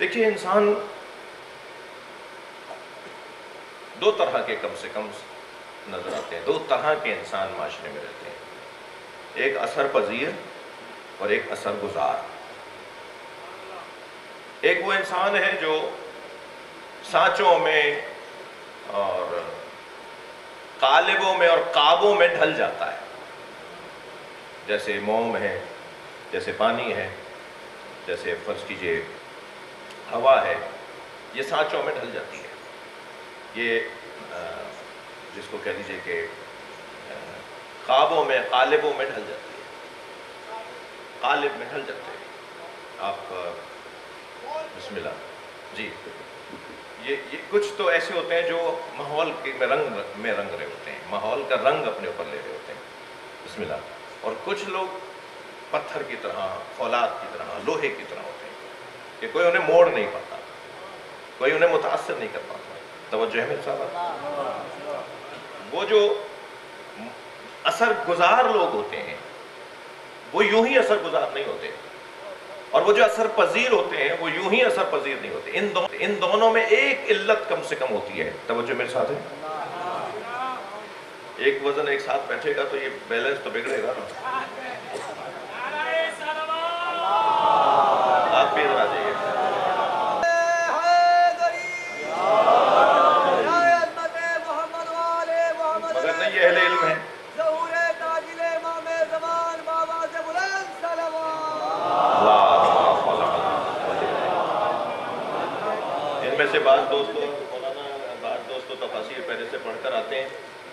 دیکھیے انسان دو طرح کے کم سے کم نظر آتے ہیں، دو طرح کے انسان معاشرے میں رہتے ہیں، ایک اثر پذیر اور ایک اثر گزار۔ ایک وہ انسان ہے جو سانچوں میں اور قالبوں میں اور قابوں میں ڈھل جاتا ہے، جیسے موم ہے، جیسے پانی ہے، جیسے فرض کیجئے ہوا ہے، یہ سانچوں میں ڈھل جاتی ہے۔ یہ جس کو کہہ لیجئے کہ خوابوں میں قالبوں میں ڈھل جاتی ہے، قالب میں ڈھل جاتے ہیں آپ۔ بسم اللہ جی، یہ کچھ تو ایسے ہوتے ہیں جو ماحول میں رنگ رہے ہوتے ہیں، ماحول کا رنگ اپنے اوپر لے رہے ہوتے ہیں، بسم اللہ۔ اور کچھ لوگ پتھر کی طرح، فولاد کی طرح، لوہے کی طرح ہوتے ہیں کہ کوئی انہیں موڑ نہیں پاتا، کوئی انہیں متاثر نہیں کر پاتا۔ توجہ ہے میرے ساتھ؟ وہ جو اثر گزار لوگ ہوتے ہیں وہ یوں ہی اثر گزار نہیں ہوتے، اور وہ جو اثر پذیر ہوتے ہیں وہ یوں ہی اثر پذیر نہیں ہوتے۔ ان دونوں میں ایک علت کم سے کم ہوتی ہے۔ توجہ میرے ساتھ ہے؟ ایک وزن ایک ساتھ بیٹھے گا تو یہ بیلنس تو بگڑے گا نا۔ آپ بھی ادھر آ جائیے۔ مگر نہیں، یہ اہل علم ہے۔ ان میں سے بعض دوستوں تفاسیر پہلے سے پڑھ کر آتے ہیں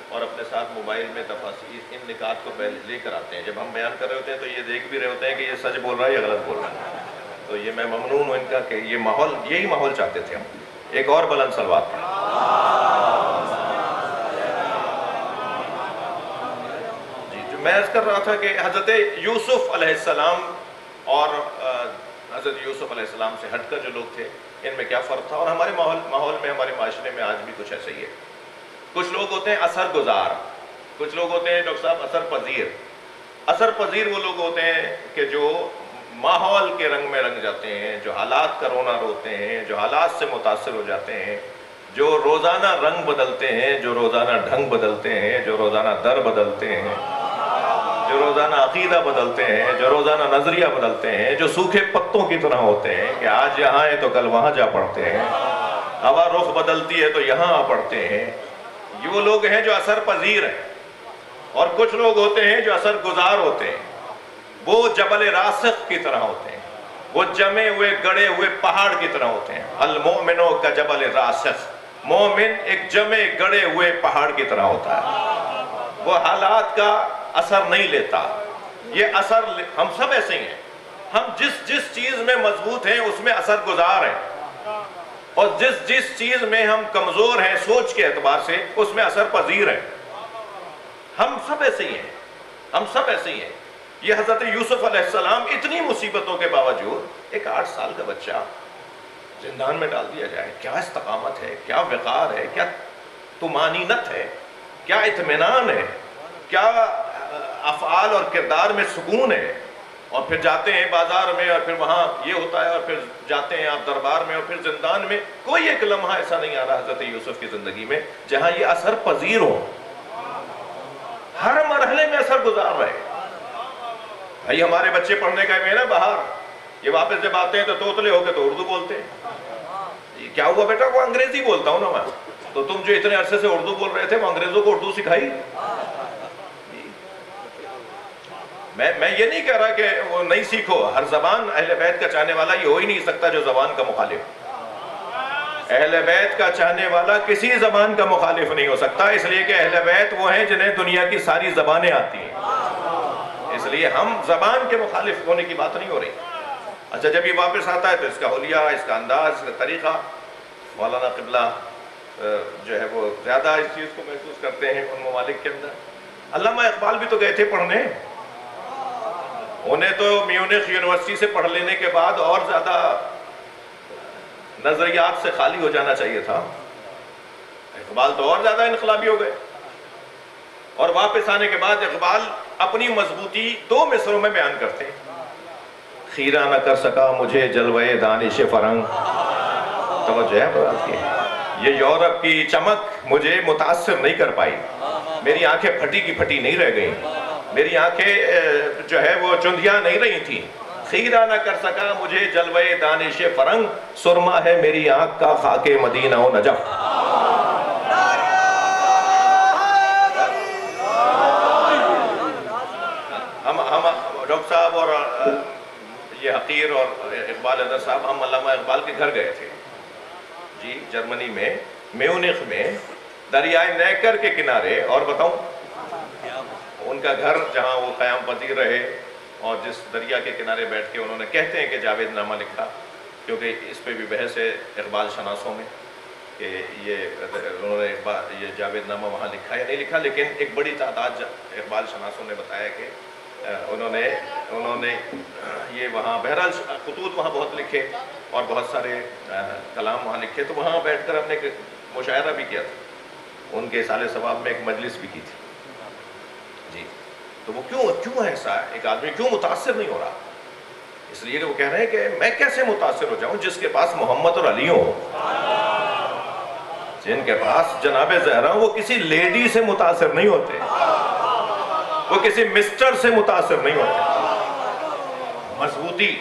اور اپنے ساتھ موبائل میں تفاسیر ان نکات کو پہلے لے کر آتے ہیں۔ جب ہم بیان کر رہے ہوتے ہیں تو یہ دیکھ بھی رہے ہوتے ہیں کہ یہ سچ بول رہا ہے یا غلط بول رہا ہے۔ تو یہ میں ممنون ہوں ان کا کہ یہ ماحول، یہی ماحول چاہتے تھے ہم۔ ایک اور بلند صلوات پڑھیں۔ جی، جو میں عرض کر رہا تھا کہ حضرت یوسف علیہ السلام اور حضرت یوسف علیہ السلام سے ہٹ کر جو لوگ تھے ان میں کیا فرق تھا، اور ہمارے ماحول میں، ہمارے معاشرے میں آج بھی کچھ ایسا ہی ہے۔ کچھ لوگ ہوتے ہیں اثر گزار، کچھ لوگ ہوتے ہیں ڈاکٹر صاحب اثر پذیر۔ اثر پذیر وہ لوگ ہوتے ہیں کہ جو ماحول کے رنگ میں رنگ جاتے ہیں، جو حالات کا رونا روتے ہیں، جو حالات سے متاثر ہو جاتے ہیں، جو روزانہ رنگ بدلتے ہیں، جو روزانہ ڈھنگ بدلتے ہیں، جو روزانہ در بدلتے ہیں، جو روزانہ عقیدہ بدلتے ہیں، جو روزانہ نظریہ بدلتے ہیں، جو سوکھے پتوں کی طرح ہوتے ہیں کہ آج یہاں ہے تو کل وہاں جا پڑتے ہیں، ہوا رخ بدلتی ہے تو یہاں آ پڑتے ہیں، یہ وہ لوگ ہیں جو اثر پذیر ہیں۔ اور کچھ لوگ ہوتے ہیں جو اثر گزار ہوتے ہیں، وہ جبل راسخ کی طرح ہوتے ہیں، وہ جمے ہوئے گڑے ہوئے پہاڑ کی طرح ہوتے ہیں۔ المؤمنوں کا جبل راسخ، مومن ایک جمے گڑے ہوئے پہاڑ کی طرح ہوتا ہے، وہ حالات کا اثر نہیں لیتا۔ یہ اثر ہم سب ایسے ہی ہیں، ہم جس چیز میں مضبوط ہیں اس میں اثر گزار ہیں، اور جس چیز میں ہم کمزور ہیں سوچ کے اعتبار سے اس میں اثر پذیر ہیں۔ ہم سب ایسے ہی ہیں، ہم سب ایسے ہی ہیں۔ یہ حضرت یوسف علیہ السلام اتنی مصیبتوں کے باوجود ایک 8 سال کا بچہ زندان میں ڈال دیا جائے، کیا استقامت ہے، کیا وقار ہے، کیا طمانینت ہے، کیا اطمینان ہے، کیا افعال اور کردار میں سکون ہے۔ اور پھر جاتے ہیں بازار میں اور پھر وہاں یہ ہوتا ہے، اور پھر جاتے ہیں آپ دربار میں اور پھر زندان میں۔ کوئی ایک لمحہ ایسا نہیں آ رہا حضرت یوسف کی زندگی میں جہاں یہ اثر پذیر ہو، ہر مرحلے میں اثر گزار رہے۔ بھائی ہمارے بچے پڑھنے گئے ہیں نا باہر، یہ واپس جب آتے ہیں تو توتلے ہو کے تو اردو بولتے ہیں۔ کیا ہوا بیٹا؟ وہ انگریزی بولتا ہوں نا میں۔ تو تم جو اتنے عرصے سے اردو بول رہے تھے وہ انگریزوں کو اردو سکھائی؟ میں یہ نہیں کہہ رہا کہ وہ نہیں سیکھو، ہر زبان اہل بیت کا چاہنے والا یہ ہو ہی نہیں سکتا جو زبان کا مخالف۔ اہل بیت کا چاہنے والا کسی زبان کا مخالف نہیں ہو سکتا، اس لیے کہ اہل بیت وہ ہیں جنہیں دنیا کی ساری زبانیں آتی ہیں، اس لیے ہم زبان کے مخالف ہونے کی بات نہیں ہو رہی۔ اچھا، جب یہ واپس آتا ہے تو اس کا حلیہ، اس کا انداز، اس کا طریقہ، مولانا قبلہ جو ہے وہ زیادہ اس چیز کو محسوس کرتے ہیں ان ممالک کے اندر۔ علامہ اقبال بھی تو گئے تھے پڑھنے، انہیں تو میونخ یونیورسٹی سے پڑھ لینے کے بعد اور زیادہ نظریات سے خالی ہو جانا چاہیے تھا۔ اقبال تو اور زیادہ انقلابی ہو گئے، اور واپس آنے کے بعد اقبال اپنی مضبوطی 2 مصروں میں بیان کرتے ہیں۔ خیرہ نہ کر سکا مجھے جلوے دانش فرنگ، توجہ ہے آپ کی. یہ یورپ کی چمک مجھے متاثر نہیں کر پائی. میری آنکھیں پھٹی کی پھٹی نہیں رہ گئیں. میری آنکھیں جو ہے وہ چندیاں نہیں رہی تھیں. خیرہ نہ کر سکا مجھے جلوے دانش فرنگ. سرما ہے میری آنکھ کا خاک مدینہ و نجف. ہم ڈاکٹر صاحب اور یہ حقیر اور اقبال اظہر صاحب ہم علامہ اقبال کے گھر گئے تھے جی جرمنی میں میونخ میں دریائے نیکر کے کنارے. اور بتاؤں ان کا گھر جہاں وہ قیام پذیر رہے اور جس دریا کے کنارے بیٹھ کے انہوں نے کہتے ہیں کہ جاوید نامہ لکھا, کیونکہ اس پہ بھی بحث ہے اقبال شناسوں میں کہ انہوں نے یہ جاوید نامہ وہاں لکھا یا نہیں لکھا, لیکن ایک بڑی تعداد اقبال شناسوں نے بتایا کہ انہوں نے یہ وہاں بہرحال خطوط وہاں بہت لکھے اور بہت سارے کلام وہاں لکھے. تو وہاں بیٹھ کر ہم نے ایک مشاعرہ بھی کیا تھا, ان کے سال ثواب میں ایک مجلس بھی کی تھی جی. تو وہ کیوں ایسا ایک آدمی کیوں متاثر نہیں ہو رہا؟ اس لیے کہ وہ کہہ رہے ہیں کہ میں کیسے متاثر ہو جاؤں جس کے پاس محمد اور علی ہوں, جن کے پاس جناب زہرا. وہ کسی لیڈی سے متاثر نہیں ہوتے, وہ کسی مسٹر سے متاثر نہیں ہوتے. مضبوطی